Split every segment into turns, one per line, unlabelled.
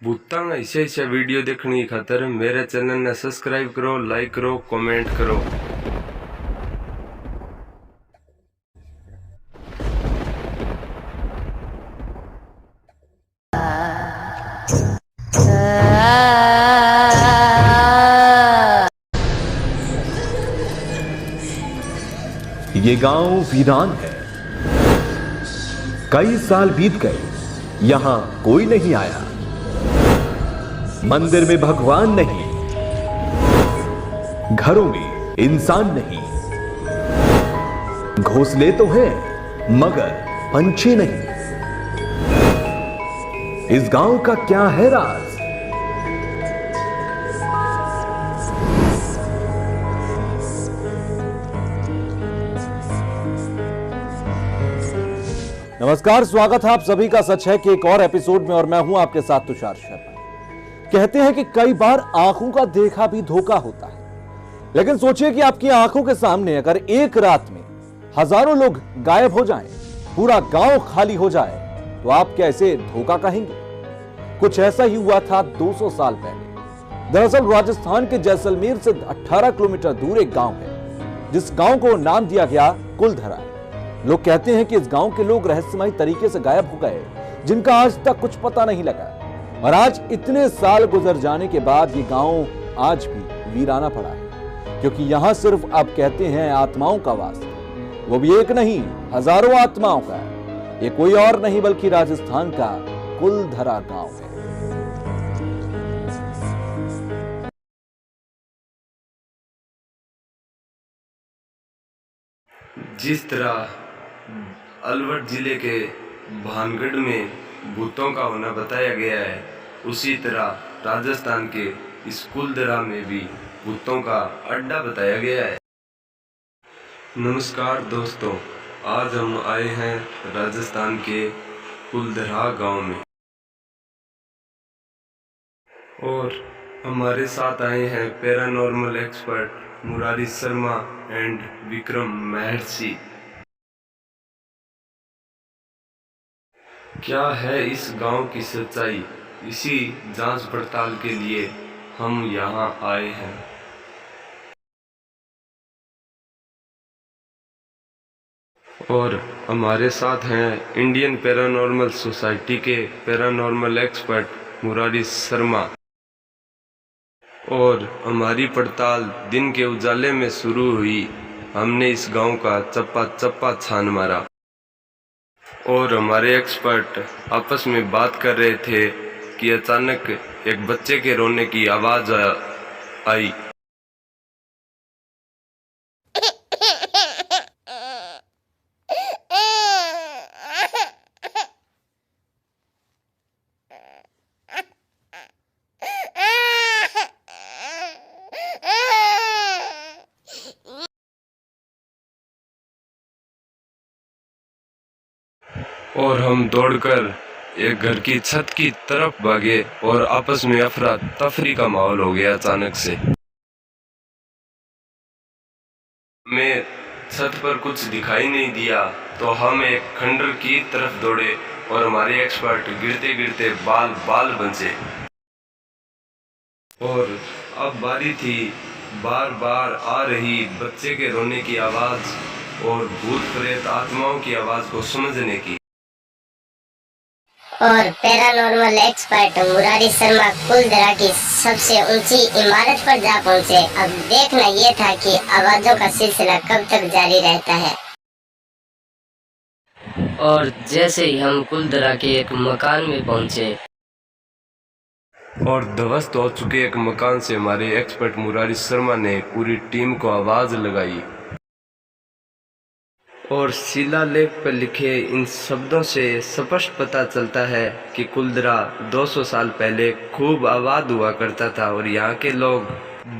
भूतां ऐसे ऐसे वीडियो देखने की खातर मेरे चैनल ने सब्सक्राइब करो, लाइक करो, कमेंट करो।
ये गांव वीरान है। कई साल बीत गए, यहां कोई नहीं आया। मंदिर में भगवान नहीं, घरों में इंसान नहीं। घोंसले तो हैं मगर पंछी नहीं। इस गांव का क्या है राज?
नमस्कार, स्वागत है आप सभी का सच है कि एक और एपिसोड में, और मैं हूं आपके साथ तुषार शर्मा। कहते हैं कि कई बार आंखों का देखा भी धोखा होता है, लेकिन सोचिए कि आपकी आंखों के सामने अगर एक रात में हजारों लोग गायब हो जाएं, पूरा गांव खाली हो जाए, तो आप क्या इसे धोखा कहेंगे? कुछ ऐसा ही हुआ था 200 साल पहले। दरअसल राजस्थान के जैसलमेर से 18 किलोमीटर दूर एक गांव है, जिस गांव को नाम दिया गया कुलधरा। लोग कहते हैं कि इस गांव के लोग रहस्यमयी तरीके से गायब हो गए, जिनका आज तक कुछ पता नहीं लगा। और आज इतने साल गुजर जाने के बाद ये गांव आज भी वीराना पड़ा है, क्योंकि यहां सिर्फ आप कहते हैं आत्माओं का वास है। वो भी एक नहीं, हजारों आत्माओं का। ये कोई और नहीं बल्कि राजस्थान का कुलधरा गांव है।
जिस तरह अलवर जिले के भानगढ़ में भूतों का होना बताया गया है, उसी तरह राजस्थान के इस कुलधरा में भी भूतों का अड्डा बताया गया है। नमस्कार दोस्तों, आज हम आए हैं राजस्थान के कुलधरा गांव में, और हमारे साथ आए हैं paranormal expert Murari Sharma and Vikram महर्षि। क्या है इस गांव की सच्चाई, इसी जांच पड़ताल के लिए हम यहां आए हैं। और हमारे साथ हैं इंडियन पैरानॉर्मल सोसाइटी के पैरानॉर्मल एक्सपर्ट मुरारी शर्मा। और हमारी पड़ताल दिन के उजाले में शुरू हुई। हमने इस गांव का चप्पा चप्पा छान मारा, और हमारे एक्सपर्ट आपस में बात कर रहे थे कि अचानक एक बच्चे के रोने की आवाज आई। और हम दौड़कर एक घर की छत की तरफ भागे, और आपस में अफरा तफरी का माहौल हो गया अचानक से। हमें छत पर कुछ दिखाई नहीं दिया, तो हम एक खंडर की तरफ दौड़े, और हमारे एक्सपर्ट गिरते गिरते बाल बाल बचे। और अब बारी थी बार बार आ रही बच्चे के रोने की आवाज और भूत प्रेत आत्माओं की आवाज को समझने की।
और पैरानॉर्मल एक्सपर्ट मुरारी शर्मा कुलधरा की सबसे ऊंची इमारत पर जा पहुंचे। अब देखना ये था कि आवाजों का सिलसिला कब तक जारी रहता है।
और जैसे ही हम कुलधरा के एक मकान में पहुंचे,
और ध्वस्त हो चुके एक मकान से हमारे एक्सपर्ट मुरारी शर्मा ने पूरी टीम को आवाज लगाई, और शिलालेख पर लिखे इन शब्दों से स्पष्ट पता चलता है कि कुलधरा 200 साल पहले खूब आबाद हुआ करता था, और यहाँ के लोग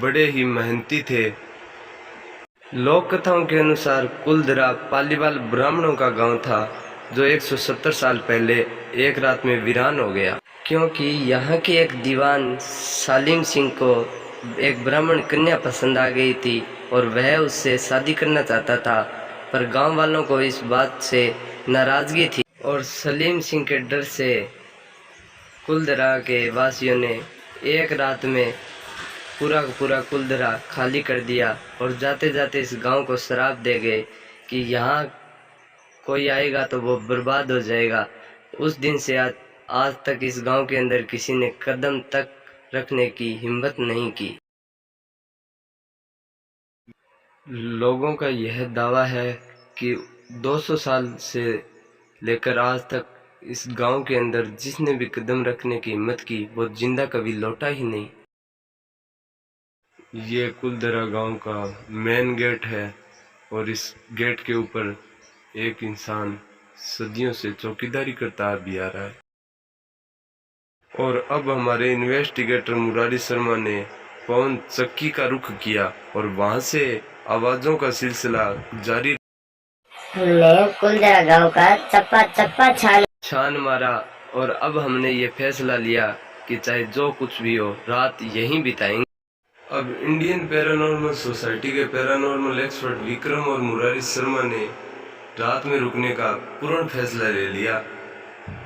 बड़े ही मेहनती थे। लोक कथाओं के अनुसार कुलधरा पालीवाल ब्राह्मणों का गांव था, जो 170 साल पहले एक रात में वीरान हो गया, क्योंकि यहाँ के एक दीवान सालिम सिंह को एक ब्राह्मण कन्या पसंद आ गई थी, और वह उससे शादी करना चाहता था। पर गांव वालों को इस बात से नाराजगी थी, और सलीम सिंह के डर से कुलधरा के वासियों ने एक रात में पूरा का पूरा कुलधरा खाली कर दिया और जाते जाते इस गांव को श्राप दे गए कि यहाँ कोई आएगा तो वो बर्बाद हो जाएगा। उस दिन से आज तक इस गांव के अंदर किसी ने कदम तक रखने की हिम्मत नहीं की। लोगों का यह दावा है कि 200 साल से लेकर आज तक इस गांव के अंदर जिसने भी कदम रखने की हिम्मत की वो जिंदा कभी लौटा ही नहीं। ये कुलधरा गांव का मेन गेट है और इस गेट के ऊपर एक इंसान सदियों से चौकीदारी करता भी आ रहा है। और अब हमारे इन्वेस्टिगेटर मुरारी शर्मा ने पवन चक्की का रुख किया और वहां से आवाजों का सिलसिला जारी।
हमने कुलधरा गांव का चप्पा चप्पा
छान मारा और अब हमने ये फैसला लिया कि चाहे जो कुछ भी हो रात यहीं बिताएंगे। अब इंडियन पैरानॉर्मल सोसाइटी के पैरानॉर्मल एक्सपर्ट विक्रम और मुरारी शर्मा ने रात में रुकने का पूर्ण फैसला ले लिया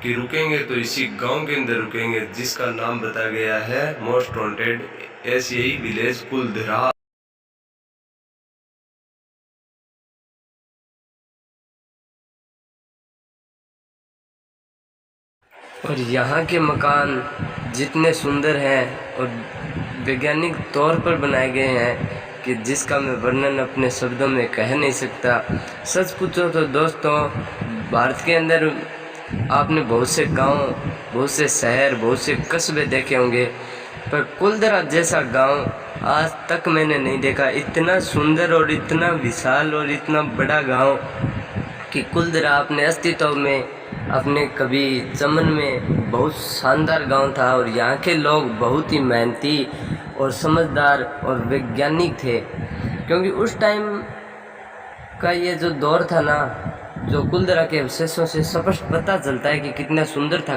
कि रुकेंगे तो इसी गांव के अंदर रुकेंगे जिसका नाम बताया गया है मोस्ट वांटेड एशियाई विलेज कुलधरा। और यहाँ के मकान जितने सुंदर हैं और वैज्ञानिक तौर पर बनाए गए हैं कि जिसका मैं वर्णन अपने शब्दों में कह नहीं सकता। सच पूछो तो दोस्तों, भारत के अंदर आपने बहुत से गांव, बहुत से शहर, बहुत से कस्बे देखे होंगे, पर कुलधरा जैसा गांव आज तक मैंने नहीं देखा। इतना सुंदर और इतना विशाल और इतना बड़ा गांव कि कुलधरा अपने अस्तित्व में, अपने कभी चमन में बहुत शानदार गांव था और यहाँ के लोग बहुत ही मेहनती और समझदार और वैज्ञानिक थे। क्योंकि उस टाइम का ये जो दौर था ना, जो कुलधरा के अवशेषों से स्पष्ट पता चलता है कि कितना सुंदर था।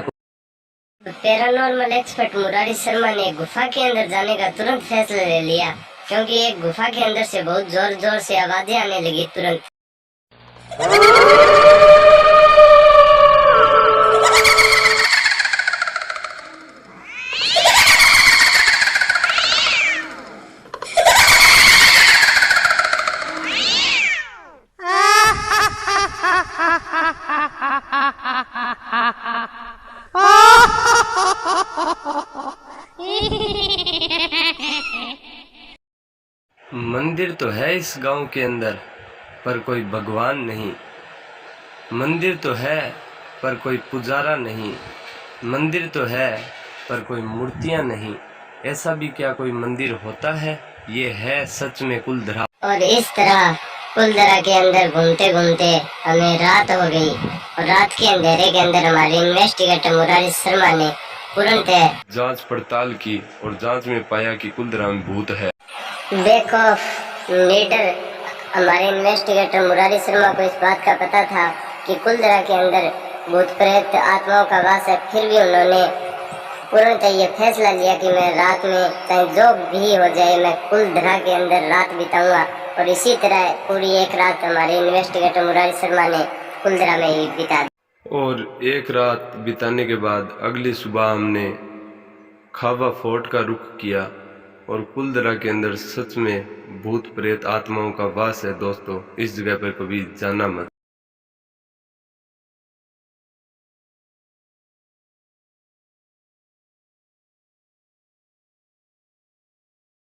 पैरानॉर्मल एक्सपर्ट मुरारी शर्मा ने गुफा के अंदर जाने का तुरंत फैसला ले लिया, क्योंकि एक गुफा के अंदर से बहुत जोर जोर से आवाजें आने लगी। तुरंत
मंदिर तो है इस गांव के अंदर पर कोई भगवान नहीं। मंदिर तो है पर कोई पुजारा नहीं। मंदिर तो है पर कोई मूर्तियां नहीं। ऐसा भी क्या कोई मंदिर होता है? ये है सच में कुलधरा।
और इस तरह कुलधरा के अंदर घूमते घूमते हमें रात हो गई और रात के अंधेरे के अंदर हमारे इन्वेस्टिगेटर मुरारी शर्मा ने तुरंत
जांच पड़ताल की और जांच में पाया कि कुलधरा में भूत है।
देखो लीडर, हमारे इन्वेस्टिगेटर मुरारी शर्मा को इस बात का पता था कि कुलधरा के अंदर भूत प्रेत आत्माओं का वास है, फिर भी उन्होंने तुरंत ये फैसला लिया कि मैं रात में चाहे जो भी हो जाए मैं कुलधरा के अंदर रात बिताऊंगा। और इसी तरह पूरी एक रात हमारे इन्वेस्टिगेटर मुरारी शर्मा ने कुलधरा में ही बिता दी।
और एक रात बिताने के बाद अगली सुबह हमने खावा फोर्ट का रुख किया और कुलधरा के अंदर सच में भूत प्रेत आत्माओं का वास है। दोस्तों, इस जगह पर कभी जाना मत।